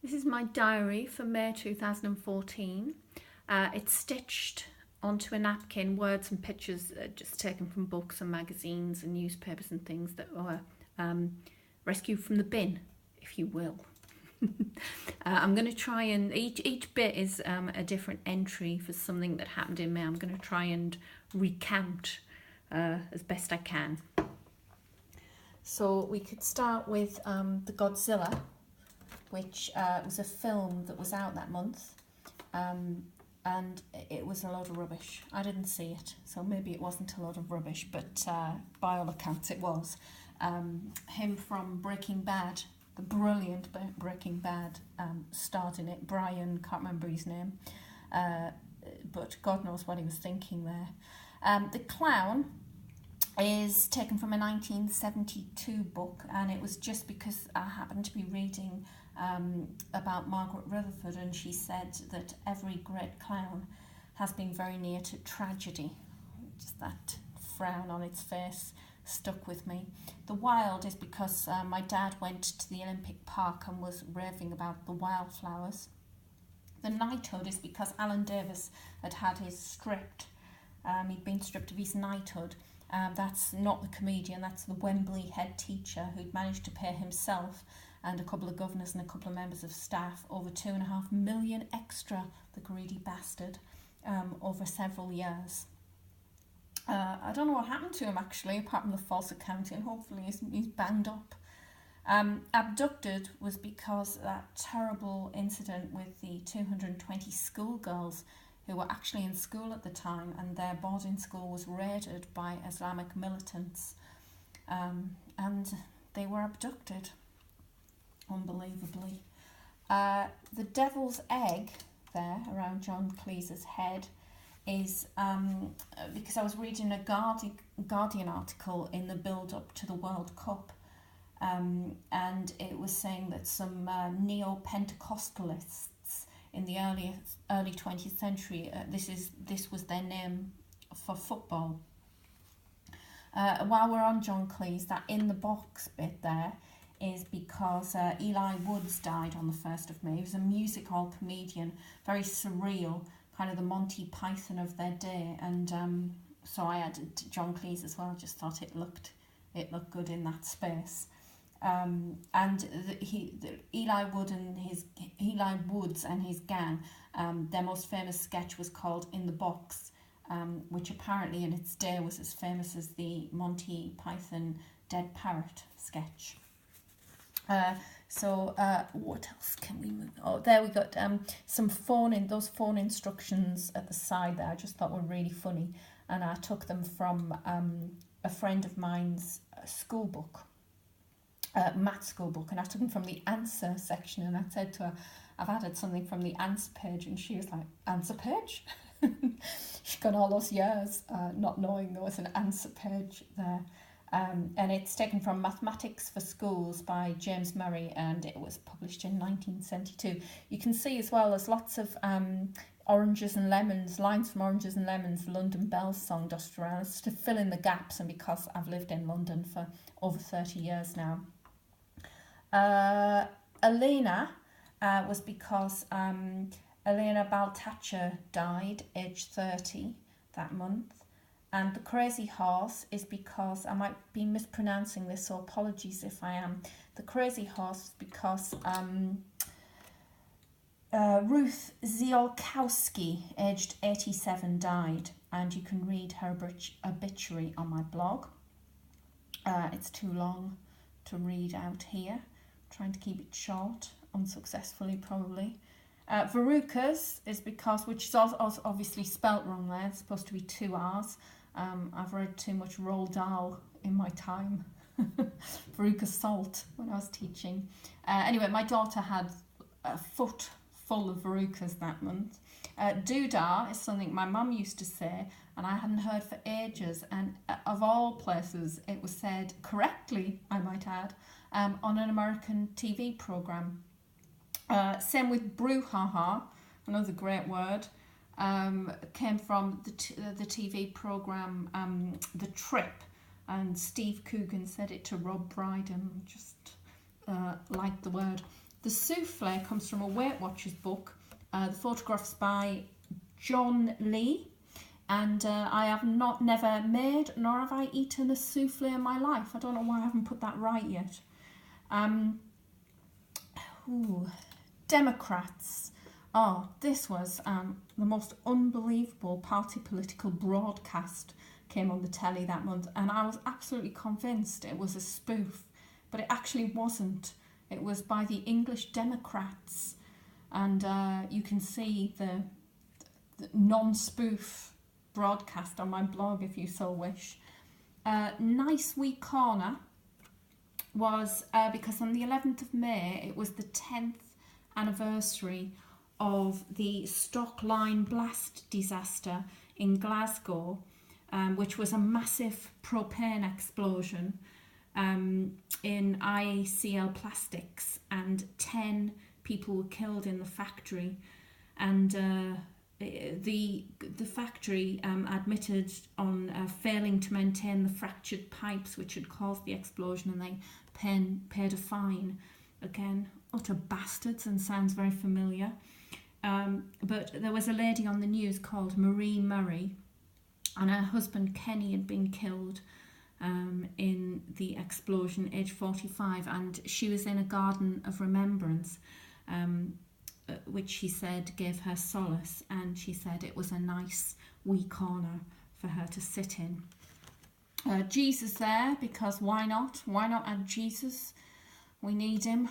This is my diary for May 2014. It's stitched onto a napkin, words and pictures just taken from books and magazines and newspapers and things that were rescued from the bin, if you will. I'm going to try and, each bit is a different entry for something that happened in May. I'm going to try and recount as best I can. So we could start with the Godzilla, which was a film that was out that month, and it was a load of rubbish. I didn't see it, so maybe it wasn't a load of rubbish, but by all accounts it was. Him from Breaking Bad, the brilliant Breaking Bad, starred in it. Brian, can't remember his name, but God knows what he was thinking there. The clown is taken from a 1972 book, and it was just because I happened to be reading about Margaret Rutherford, and she said that every great clown has been very near to tragedy. Just that frown on its face stuck with me. The wild is because my dad went to the Olympic Park and was raving about the wildflowers. The knighthood is because Alan Davis had his stripped. He'd been stripped of his knighthood. That's not the comedian, that's the Wembley head teacher who'd managed to pay himself and a couple of governors and a couple of members of staff over 2.5 million extra, the greedy bastard, over several years. I don't know what happened to him actually, apart from the false accounting. Hopefully he's banged up. Abducted was because that terrible incident with the 220 schoolgirls who were actually in school at the time, and their boarding school was raided by Islamic militants, and they were abducted, unbelievably. The devil's egg there around John Cleese's head is because I was reading a Guardian article in the build-up to the World Cup, and it was saying that some neo-Pentecostalists in the early 20th century, this was their name for football. While we're on John Cleese, that in the box bit there is because Eli Woods died on the 1st of May. He was a music hall comedian, very surreal, kind of the Monty Python of their day, and so I added John Cleese as well. Just thought it looked good in that space. And Eli Woods and his gang, their most famous sketch was called In the Box, which apparently in its day was as famous as the Monty Python Dead Parrot sketch. So what else can we move? Oh, there we got some those phone instructions at the side there. I just thought were really funny, and I took them from a friend of mine's school book. Math school book, and I took them from the answer section, and I said to her, I've added something from the answer page, and she was like, answer page? She's gone all those years not knowing there was an answer page there. And it's taken from Mathematics for Schools by James Murray, and it was published in 1972. You can see as well there's lots of Oranges and Lemons, lines from Oranges and Lemons, London Bells song dusted around. It's to fill in the gaps, and because I've lived in London for over 30 years now. Elena was because Elena Baltacher died aged 30 that month, and the Crazy Horse is because, I might be mispronouncing this, so apologies if I am. The Crazy Horse is because Ruth Ziolkowski, aged 87, died, and you can read her obituary on my blog. It's too long to read out here. Trying to keep it short, unsuccessfully probably. Verucas is because, which is also obviously spelt wrong there, it's supposed to be 2 R's. I've read too much Roald Dahl in my time. Veruca Salt when I was teaching. Anyway, my daughter had a foot full of Verucas that month. Doodah is something my mum used to say, and I hadn't heard for ages, and of all places it was said correctly, I might add, on an American TV programme. Same with brouhaha, another great word, came from the TV programme The Trip, and Steve Coogan said it to Rob Brydon, just liked the word. The souffle comes from a Weight Watchers book. The photograph's by John Lee. And I have never made nor have I eaten a souffle in my life. I don't know why I haven't put that right yet. Democrats. Oh, this was the most unbelievable party political broadcast came on the telly that month, and I was absolutely convinced it was a spoof, but it actually wasn't. It was by the English Democrats, and you can see the non-spoof broadcast on my blog if you so wish. Nice wee corner was because on the 11th of May it was the 10th anniversary of the Stock Line blast disaster in Glasgow, which was a massive propane explosion in ICL Plastics, and 10 people were killed in the factory, and the factory admitted on failing to maintain the fractured pipes which had caused the explosion, and they paid a fine. Again, utter bastards, and sounds very familiar. But there was a lady on the news called Marie Murray, and her husband Kenny had been killed in the explosion, age 45, and she was in a garden of remembrance, which she said gave her solace, and she said it was a nice wee corner for her to sit in. Jesus there, because why not? Why not add Jesus? We need him.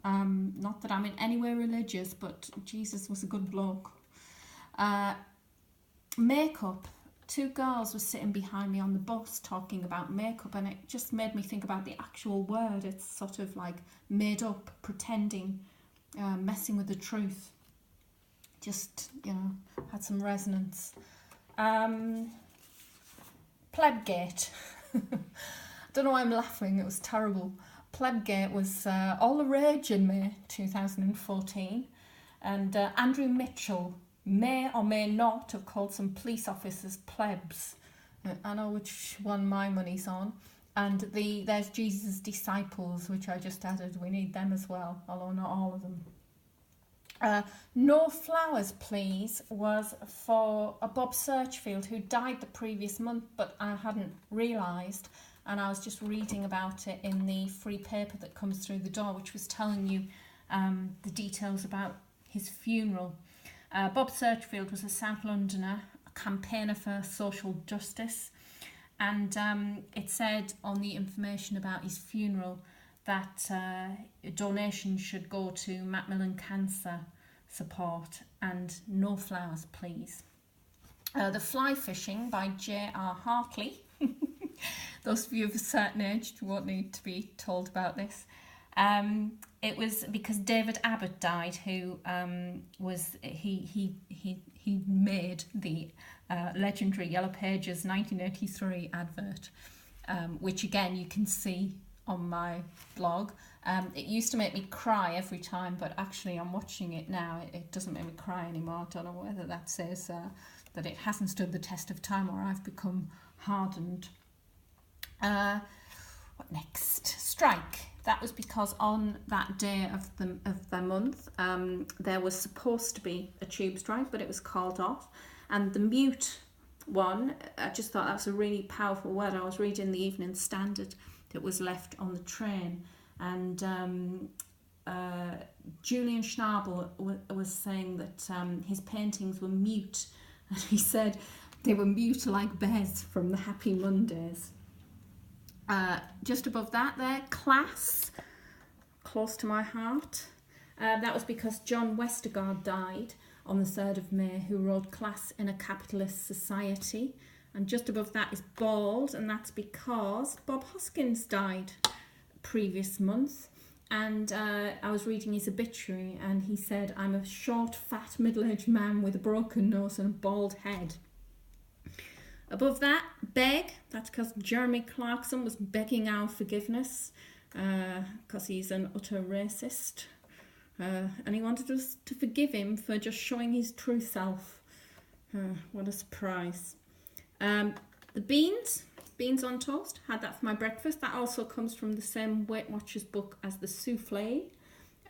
Not that I'm in any way religious, but Jesus was a good bloke. Makeup. 2 girls were sitting behind me on the bus talking about makeup, and it just made me think about the actual word. It's sort of like made up, pretending, messing with the truth. Just, had some resonance. Plebgate. I don't know why I'm laughing, it was terrible. Plebgate was all the rage in May 2014, and Andrew Mitchell may or may not have called some police officers plebs. I know which one my money's on. And there's Jesus' disciples, which I just added. We need them as well, although not all of them. No flowers, please, was for a Bob Searchfield who died the previous month, but I hadn't realised. And I was just reading about it in the free paper that comes through the door, which was telling you the details about his funeral. Bob Searchfield was a South Londoner, a campaigner for social justice, and it said on the information about his funeral that donations should go to Macmillan Cancer Support, and no flowers, please. The Fly Fishing by J.R. Hartley. Those of you of a certain age won't need to be told about this. It was because David Abbott died, who was he made the legendary Yellow Pages 1983 advert, which again you can see on my blog. It used to make me cry every time, but actually I'm watching it now. It doesn't make me cry anymore. I don't know whether that says that it hasn't stood the test of time or I've become hardened. What next? Strike. That was because on that day of the month, there was supposed to be a tube strike, but it was called off. And the mute one, I just thought that was a really powerful word. I was reading the Evening Standard that was left on the train, and Julian Schnabel was saying that his paintings were mute, and he said they were mute like Bez from the Happy Mondays. Just above that there, Class, close to my heart. That was because John Westergaard died on the 3rd of May, who wrote Class in a Capitalist Society. And just above that is Bald, and that's because Bob Hoskins died previous month. And I was reading his obituary, and he said, "I'm a short, fat, middle-aged man with a broken nose and a bald head." Above that, beg. That's because Jeremy Clarkson was begging our forgiveness because he's an utter racist. And he wanted us to forgive him for just showing his true self. What a surprise. The beans on toast. Had that for my breakfast. That also comes from the same Weight Watchers book as the souffle.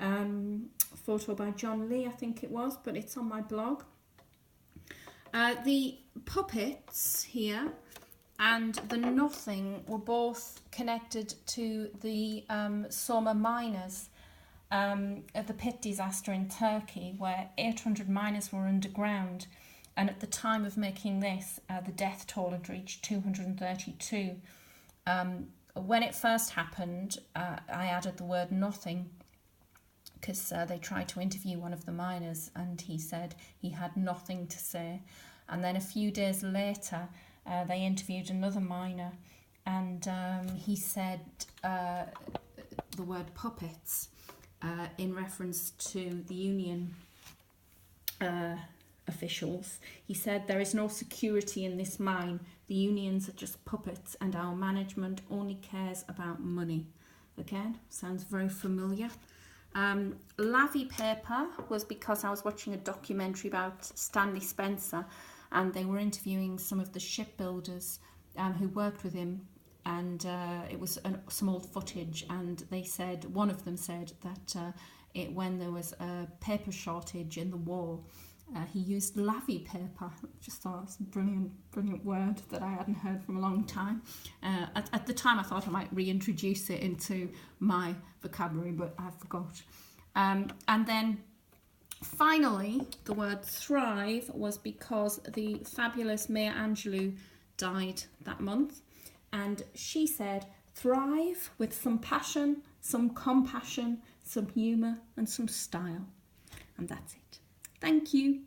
Photo by John Lee, I think it was, but it's on my blog. The puppets here and the nothing were both connected to the Soma miners at the pit disaster in Turkey, where 800 miners were underground, and at the time of making this, the death toll had reached 232. When it first happened, I added the word nothing because they tried to interview one of the miners and he said he had nothing to say. And then a few days later, they interviewed another miner and he said the word puppets in reference to the union officials. He said, "There is no security in this mine. The unions are just puppets and our management only cares about money." Again, sounds very familiar. Lavy paper was because I was watching a documentary about Stanley Spencer and they were interviewing some of the shipbuilders who worked with him, and it was some old footage, and they said, one of them said that when there was a paper shortage in the war, he used lavy paper. Just thought it's a brilliant word that I hadn't heard from a long time. At the time I thought I might reintroduce it into my vocabulary, but I forgot. And then finally, the word thrive was because the fabulous Maya Angelou died that month, and she said, "Thrive with some passion, some compassion, some humour and some style." And that's it. Thank you.